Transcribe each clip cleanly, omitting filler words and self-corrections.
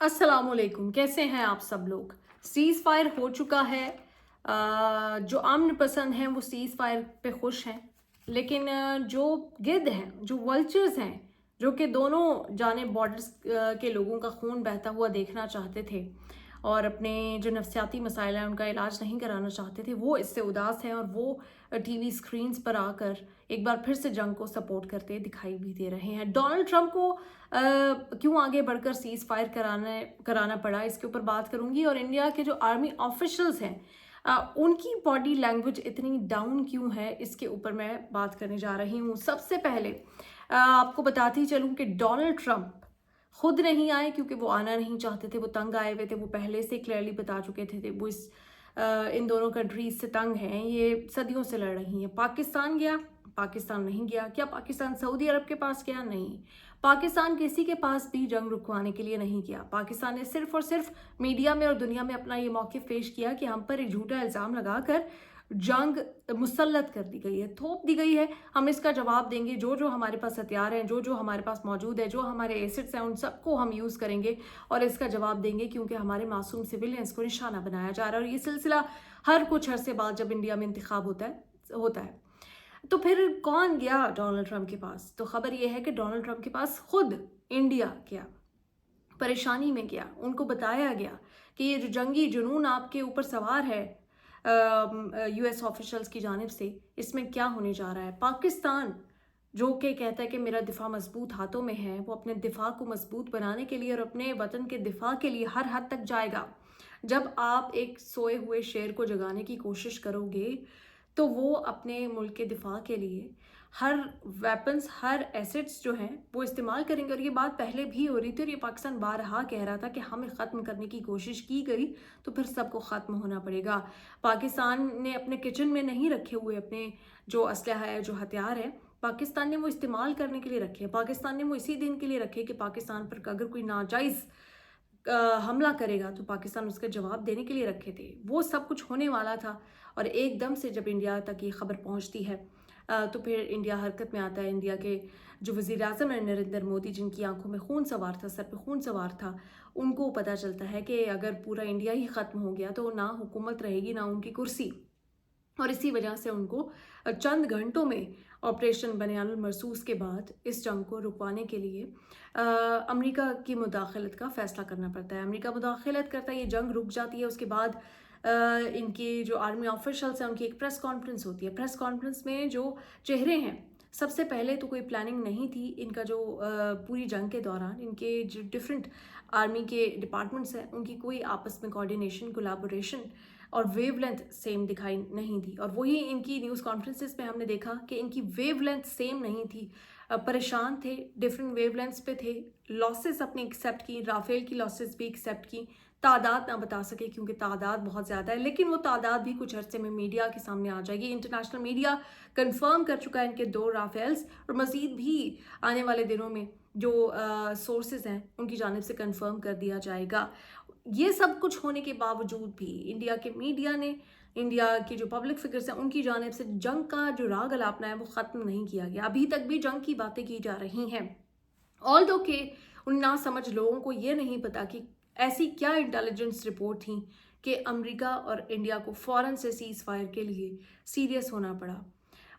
अस्सलाम वालेकुम, कैसे हैं आप सब लोग। सीज़ फायर हो चुका है। जो अमन पसंद हैं वो सीज़ फायर पे खुश हैं, लेकिन जो गिद्ध हैं, जो वल्चर्स हैं, जो कि दोनों जानिब बॉर्डर्स के लोगों का खून बहता हुआ देखना चाहते थे और अपने जो नफसियाती मसाइल हैं उनका इलाज नहीं कराना चाहते थे, वो इससे उदास हैं और वो टीवी स्क्रीन्स पर आकर एक बार फिर से जंग को सपोर्ट करते दिखाई भी दे रहे हैं। डोनाल्ड ट्रंप को क्यों आगे बढ़कर सीज़ फायर कराना पड़ा, इसके ऊपर बात करूंगी। और इंडिया के जो आर्मी ऑफिशियल्स हैं उनकी बॉडी लैंग्वेज इतनी डाउन क्यों है, इसके ऊपर मैं बात करने जा रही हूँ। सबसे पहले आपको बताती चलूँ कि डोनाल्ड ट्रंप खुद नहीं आए क्योंकि वो आना नहीं चाहते थे, वो तंग आए हुए थे, वो पहले से क्लियरली बता चुके थे वो इन दोनों कंट्रीज से तंग हैं, ये सदियों से लड़ रही हैं। पाकिस्तान गया, पाकिस्तान नहीं गया। क्या पाकिस्तान सऊदी अरब के पास गया? नहीं। पाकिस्तान किसी के पास भी जंग रुकवाने के लिए नहीं गया। पाकिस्तान ने सिर्फ और सिर्फ मीडिया में और दुनिया में अपना ये मौक़िफ़ पेश किया कि हम पर एक झूठा इल्ज़ाम लगाकर जंग मुसल्लत कर दी गई है, थोप दी गई है, हम इसका जवाब देंगे। जो जो हमारे पास हथियार हैं, जो जो हमारे पास मौजूद है, जो हमारे एसेट्स हैं, उन सबको हम यूज़ करेंगे और इसका जवाब देंगे, क्योंकि हमारे मासूम सिविलियंस को निशाना बनाया जा रहा है। और ये सिलसिला हर कुछ अरसे बाद जब इंडिया में इंतखाब होता है। तो फिर कौन गया डोनाल्ड ट्रंप के पास? तो खबर यह है कि डोनाल्ड ट्रंप के पास खुद इंडिया गया, परेशानी में गया। उनको बताया गया कि ये जो जंगी जुनून आपके ऊपर सवार है यूएस ऑफिशियल्स की जानिब से, इसमें क्या होने जा रहा है। पाकिस्तान जो कि कहता है कि मेरा दिफा मजबूत हाथों में है, वो अपने दिफा को मजबूत बनाने के लिए और अपने वतन के दिफा के लिए हर हद तक जाएगा। जब आप एक सोए हुए शेर को जगाने की कोशिश करोगे तो वो अपने मुल्क के दिफा के लिए हर वेपन्स, हर एसेट्स जो हैं वो इस्तेमाल करेंगे। और ये बात पहले भी हो रही थी और ये पाकिस्तान बारहा कह रहा था कि हमें ख़त्म करने की कोशिश की गई तो फिर सबको ख़त्म होना पड़ेगा। पाकिस्तान ने अपने किचन में नहीं रखे हुए अपने जो असलहा है, जो हथियार है, पाकिस्तान ने वो इस्तेमाल करने के लिए रखे हैं। पाकिस्तान ने वो इसी दिन के लिए रखे कि पाकिस्तान पर अगर कोई नाजायज़ हमला करेगा तो पाकिस्तान उसका जवाब देने के लिए रखे थे। वो सब कुछ होने वाला था और एकदम से जब इंडिया तक ये खबर पहुंचती है तो फिर इंडिया हरकत में आता है। इंडिया के जो वज़ीर आज़म है नरेंद्र मोदी, जिनकी आंखों में खून सवार था, सर पे खून सवार था, उनको पता चलता है कि अगर पूरा इंडिया ही ख़त्म हो गया तो ना हुकूमत रहेगी, ना उनकी कुर्सी। और इसी वजह से उनको चंद घंटों में ऑपरेशन बनियानुल मरसूस के बाद इस जंग को रुकवाने के लिए अमेरिका की मुदाखलत का फ़ैसला करना पड़ता है। अमेरिका मुदाखलत करता है, ये जंग रुक जाती है। उसके बाद इनके जो आर्मी ऑफिशल्स हैं उनकी एक प्रेस कॉन्फ्रेंस होती है। प्रेस कॉन्फ्रेंस में जो चेहरे हैं, सबसे पहले तो कोई प्लानिंग नहीं थी इनका, जो पूरी जंग के दौरान इनके जो डिफरेंट आर्मी के डिपार्टमेंट्स हैं उनकी कोई आपस में कोऑर्डिनेशन, कोलैबोरेशन और वेवलेंथ सेम दिखाई नहीं दी। और वही इनकी न्यूज़ कॉन्फ्रेंसेस में हमने देखा कि इनकी वेवलेंथ सेम नहीं थी। परेशान थे, डिफरेंट वेवलेंथ्स पे थे। लॉसेस अपनी एक्सेप्ट की, राफेल की लॉसेस भी एक्सेप्ट की। तादाद ना बता सके क्योंकि तादाद बहुत ज़्यादा है, लेकिन वो तादाद भी कुछ अरसे में मीडिया के सामने आ जाएगी। इंटरनेशनल मीडिया कंफर्म कर चुका है इनके 2 राफेल्स, और मज़ीद भी आने वाले दिनों में जो सोर्सेज हैं उनकी जानिब से कंफर्म कर दिया जाएगा। ये सब कुछ होने के बावजूद भी इंडिया के मीडिया ने, इंडिया की जो पब्लिक फिगर्स हैं उनकी जानिब से जंग का जो राग अलापना है वो ख़त्म नहीं किया गया। अभी तक भी जंग की बातें की जा रही हैं। ऑल्दो के उन ना समझ लोगों को ये नहीं पता कि ऐसी क्या इंटेलिजेंस रिपोर्ट थी कि अमेरिका और इंडिया को फ़ौरन से सीज़ फायर के लिए सीरियस होना पड़ा।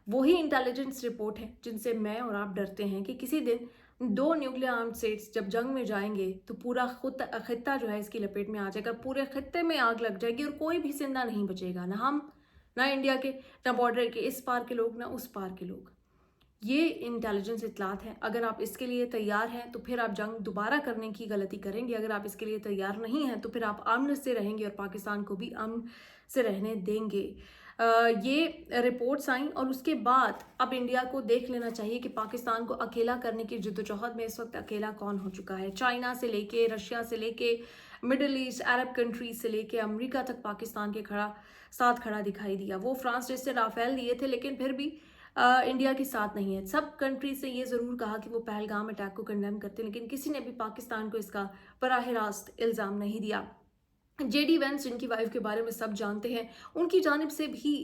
वही इंटेलिजेंस रिपोर्ट है जिनसे मैं और आप डरते हैं कि किसी दिन 2 न्यूक्लियर आर्म्ड स्टेट्स जब जंग में जाएंगे तो पूरा खित्ता जो है इसकी लपेट में आ जाएगा, पूरे खित्ते में आग लग जाएगी और कोई भी जिंदा नहीं बचेगा, ना हम, ना इंडिया के, ना बॉर्डर के इस पार के लोग, ना उस पार के लोग। ये इंटेलिजेंस इतलात है। अगर आप इसके लिए तैयार हैं तो फिर आप जंग दोबारा करने की गलती करेंगे। अगर आप इसके लिए तैयार नहीं हैं तो फिर आप अमन से रहेंगे और पाकिस्तान को भी अमन से रहने देंगे। ये रिपोर्ट्स आई और उसके बाद अब इंडिया को देख लेना चाहिए कि पाकिस्तान को अकेला करने की जद्दोजहद में इस वक्त अकेला कौन हो चुका है। चाइना से लेके, रशिया से लेके, मिडल ईस्ट, अरब कंट्रीज से लेके अमेरिका तक पाकिस्तान के साथ खड़ा दिखाई दिया। वो फ्रांस जैसे राफेल दिए थे, लेकिन फिर भी इंडिया के साथ नहीं है। सब कंट्रीज से ये ज़रूर कहा कि वो पहलगाम अटैक को कंडेम करते, लेकिन किसी ने भी पाकिस्तान को इसका बराह रास्त इल्ज़ाम नहीं दिया। जेडी वेंस, जिनकी वाइफ के बारे में सब जानते हैं, उनकी जानिब से भी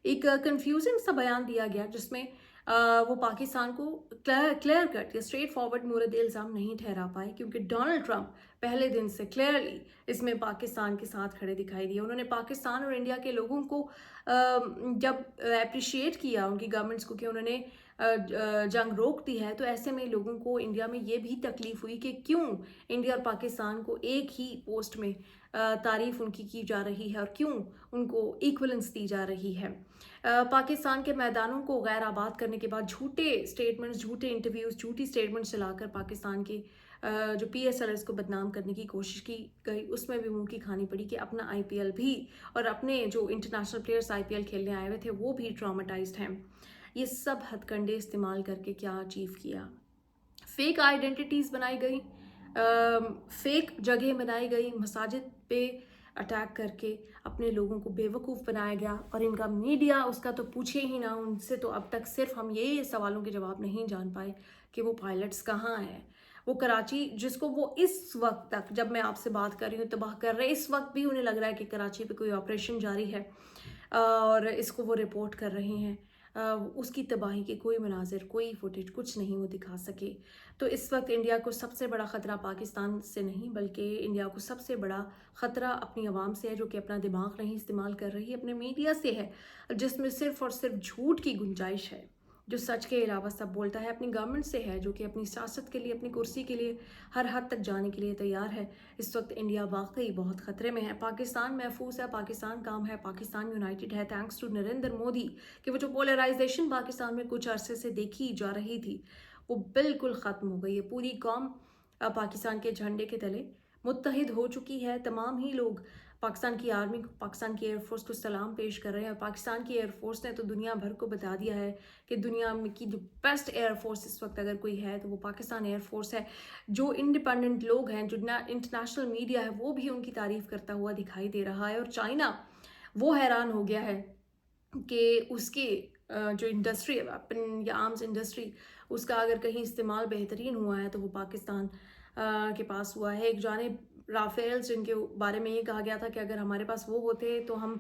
एक कंफ्यूजिंग सा बयान दिया गया जिसमें وہ پاکستان کو کلیئر کٹ یا اسٹریٹ فارورڈ مورد الزام نہیں ٹھہرا پائے، کیونکہ ڈونلڈ ٹرمپ پہلے دن سے کلیئرلی اس میں پاکستان کے ساتھ کھڑے دکھائی دیے. انہوں نے پاکستان اور انڈیا کے لوگوں کو جب اپریشیٹ کیا ان کی گورنمنٹس کو کہ انہوں نے جنگ روک دی ہے، تو ایسے میں لوگوں کو انڈیا میں یہ بھی تکلیف ہوئی کہ کیوں انڈیا اور پاکستان کو ایک ہی پوسٹ میں تعریف ان کی جا رہی ہے اور کیوں ان کو ایکولنس دی جا رہی ہے. پاکستان کے میدانوں کو غیر آباد کرنے کے بعد جھوٹے سٹیٹمنٹس، جھوٹے انٹرویوز، جھوٹی سٹیٹمنٹس چلا کر پاکستان کے جو پی ایس ایل اس کو بدنام کرنے کی کوشش کی گئی، اس میں بھی منہ کی کھانی پڑی کہ اپنا آئی پی ایل بھی اور اپنے جو انٹرنیشنل پلیئرس آئی پی ایل کھیلنے آئے ہوئے تھے وہ بھی ٹراماٹائزڈ ہیں. یہ سب ہتھ کنڈے استعمال کر کے کیا اچیو کیا؟ فیک آئیڈینٹیٹیز بنائی گئی، فیک جگہ بنائی گئی، مساجد پہ اٹیک کر کے اپنے لوگوں کو بے وقوف بنایا گیا. اور ان کا میڈیا اس کا تو پوچھے ہی نہ، ان سے تو اب تک صرف ہم یہ سوالوں کے جواب نہیں جان پائے کہ وہ پائلٹس کہاں ہیں. وہ کراچی جس کو وہ اس وقت تک جب میں آپ سے بات کر رہی ہوں تباہ کر رہے، اس وقت بھی انہیں لگ رہا ہے کہ کراچی پہ کوئی آپریشن جاری ہے اور اس کو وہ رپورٹ کر رہے ہیں. اس کی تباہی کے کوئی مناظر، کوئی فوٹیج، کچھ نہیں وہ دکھا سکے. تو اس وقت انڈیا کو سب سے بڑا خطرہ پاکستان سے نہیں بلکہ انڈیا کو سب سے بڑا خطرہ اپنی عوام سے ہے، جو کہ اپنا دماغ نہیں استعمال کر رہی، اپنے میڈیا سے ہے جس میں صرف اور صرف جھوٹ کی گنجائش ہے، جو سچ کے علاوہ سب بولتا ہے. اپنی گورنمنٹ سے ہے جو کہ اپنی سیاست کے لیے، اپنی کرسی کے لیے ہر حد تک جانے کے لیے تیار ہے. اس وقت انڈیا واقعی بہت خطرے میں ہے. پاکستان محفوظ ہے، پاکستان کام ہے، پاکستان یونائٹڈ ہے تھینکس ٹو نریندر مودی کہ وہ جو پولرائزیشن پاکستان میں کچھ عرصے سے دیکھی جا رہی تھی وہ بالکل ختم ہو گئی ہے. پوری قوم پاکستان کے جھنڈے کے تلے متحد ہو چکی ہے. تمام ہی لوگ پاکستان کی آرمی کو، پاکستان کی ایئر فورس کو سلام پیش کر رہے ہیں. اور پاکستان کی ایئر فورس نے تو دنیا بھر کو بتا دیا ہے کہ دنیا کی جو بیسٹ ایئر فورس اس وقت اگر کوئی ہے تو وہ پاکستان ایئر فورس ہے. جو انڈیپینڈنٹ لوگ ہیں، جو انٹرنیشنل میڈیا ہے، وہ بھی ان کی تعریف کرتا ہوا دکھائی دے رہا ہے. اور چائنا وہ حیران ہو گیا ہے کہ اس کی جو انڈسٹری ہے، ویپن یا آرمز انڈسٹری، اس کا اگر کہیں استعمال بہترین ہوا ہے تو وہ پاکستان کے پاس ہوا ہے. ایک جانب رافیلز جن کے بارے میں یہ کہا گیا تھا کہ اگر ہمارے پاس وہ ہوتے تو ہم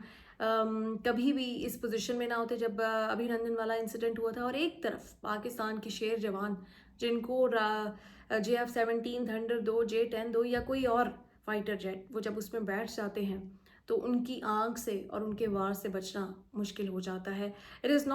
کبھی بھی اس پوزیشن میں نہ ہوتے جب ابھی نندن والا انسیڈنٹ ہوا تھا. اور ایک طرف پاکستان کے شیر جوان جن کو JF-17 تھنڈر 2، J-10 2 یا کوئی اور فائٹر جیٹ، وہ جب اس میں بیٹھ جاتے ہیں تو ان کی آنکھ سے اور ان کے وار سے بچنا مشکل ہو جاتا ہے. It is